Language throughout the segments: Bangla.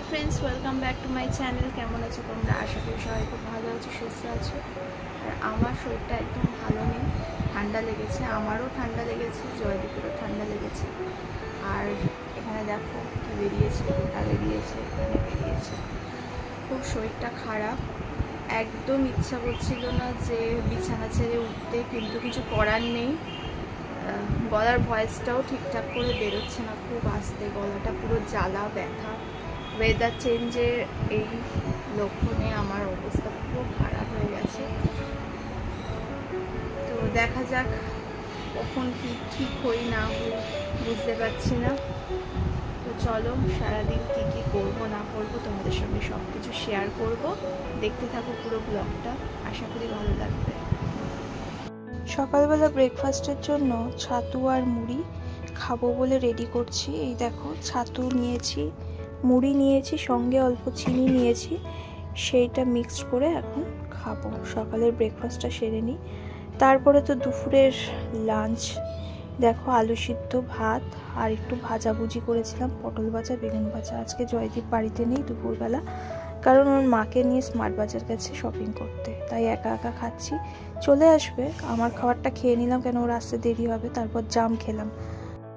Friends, welcome back to my channel. কেমন আছো তোমরা? আশা করি সবাই খুব ভালো আছো, সুস্থ আছো। আর আমার শরীরটা একদম ভালো নেই, ঠান্ডা লেগেছে। আমারও ঠান্ডা লেগেছে, জয়দীপেরও ঠান্ডা লেগেছে। আর এখানে দেখো কি বেরিয়েছে, গোটা বেরিয়েছে, এখানে বেরিয়েছে। খুব শরীরটা খারাপ, একদম ইচ্ছা করছিল না যে বিছানা ছেড়ে উঠতে, কিন্তু কিছু করার নেই। গলার ভয়েসটাও ঠিকঠাক করে বেরোচ্ছে না, খুব আস্তে, গলাটা পুরো জ্বালা ব্যথা। ওয়েদার চেঞ্জের এই লক্ষণে আমার অবস্থা পুরো খারাপ হয়ে গেছে। তো দেখা যাক কখন কি ঠিক হই না হই, বুঝতে পারছি না। তো চলো, সারাদিন কী কী করবো না করবো তোমাদের সঙ্গে সব কিছু শেয়ার করব। দেখতে থাকো পুরো ব্লগটা, আশা করি ভালো লাগবে। সকালবেলা ব্রেকফাস্টের জন্য ছাতু আর মুড়ি খাবো বলে রেডি করছি। এই দেখো, ছাতু নিয়েছি, মুড়ি নিয়েছি, সঙ্গে অল্প চিনি নিয়েছি, সেইটা মিক্সড করে এখন খাবো। সকালের ব্রেকফাস্টটা সেরে নিই, তারপরে তো দুপুরের লাঞ্চ। দেখো, আলু সিদ্ধ, ভাত আর একটু ভাজাভুজি করেছিলাম, পটল ভাজা, বেগুন ভাজা। আজকে জয়দীপ বাড়িতে নেই দুপুরবেলা, কারণ ওর মাকে নিয়ে স্মার্ট বাজার গেছে শপিং করতে, তাই একা একা খাচ্ছি। চলে আসবে, আমার খাবারটা খেয়ে নিলাম, কেন ওর আসতে দেরি হবে। তারপর জাম খেলাম।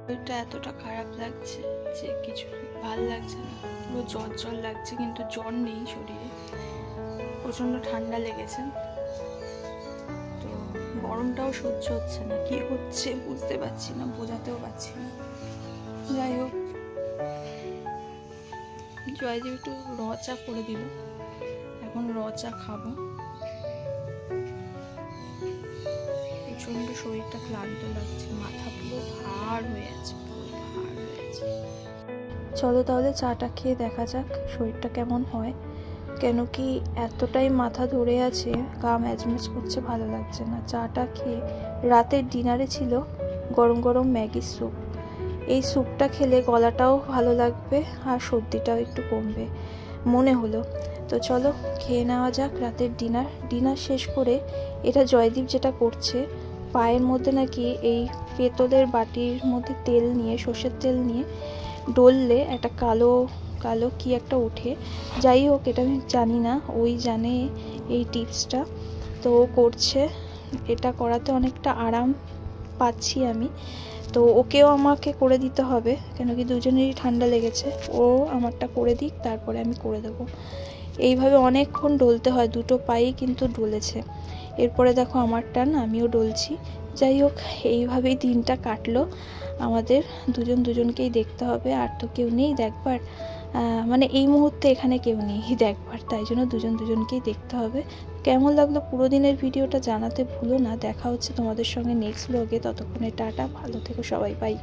শরীরটা এতটা খারাপ লাগছে যে কিছু ভাল লাগছে না, পুরো জ্বর জ্বর লাগছে, কিন্তু জ্বর নেই শরীরে, প্রচণ্ড ঠান্ডা লেগেছে। তো গরমটাও সহ্য হচ্ছে না, কি হচ্ছে বুঝতে পারছি না, বোঝাতেও পারছি না। যাই হোক, জয়দেব একটু র চা করে দিল, এখন র চা খাবো। প্রচণ্ড শরীরটা ক্লান্ত লাগছে, মাথা পুরো ভার হয়ে আছে, পুরো ভার হয়ে আছে। চলো তাহলে চাটা খেয়ে দেখা যাক শরীরটা কেমন হয়, কেন কি এতটাই মাথা ধরে আছে, গা ম্যাজম্যাজ করছে, ভালো লাগছে না। চাটা খেয়ে, রাতের ডিনারে ছিল গরম গরম ম্যাগির স্যুপ। এই স্যুপটা খেলে গলাটাও ভালো লাগবে আর সর্দিটাও একটু কমবে মনে হলো। তো চলো খেয়ে নেওয়া যাক রাতের ডিনার শেষ করে। এটা জয়দীপ যেটা করছে, পায়ের মধ্যে নাকি এই পেতলের বাটির মধ্যে তেল নিয়ে, সর্ষের তেল নিয়ে ডললে একটা কালো কালো কি একটা ওঠে। যাই হোক, এটা আমি জানি না, ওই জানে এই টিপসটা। তো ও করছে, এটা করাতে অনেকটা আরাম পাচ্ছি আমি। তো ওকেও আমাকে করে দিতে হবে, কেন কি দুজনেরই ঠান্ডা লেগেছে। ও আমারটা করে দিক, তারপরে আমি করে দেবো। এইভাবে অনেকক্ষণ ডলতে হয়, দুটো পায়েই কিন্তু ডলেছে। এরপরে দেখো আমার টান, আমিও ডলছি। যাই হোক, এইভাবেই দিনটা কাটলো আমাদের। দুজনকেই দেখতে হবে, আর তো কেউ নেই দেখবার, মানে এই মুহূর্তে এখানে কেউ নেই দেখবার, তাই জন্য দুজনকেই দেখতে হবে। কেমন লাগলো পুরো দিনের ভিডিওটা জানাতে ভুলো না। দেখা হচ্ছে তোমাদের সঙ্গে নেক্সট ব্লগে, ততক্ষণে টাটা, ভালো থেকো সবাই, বাই।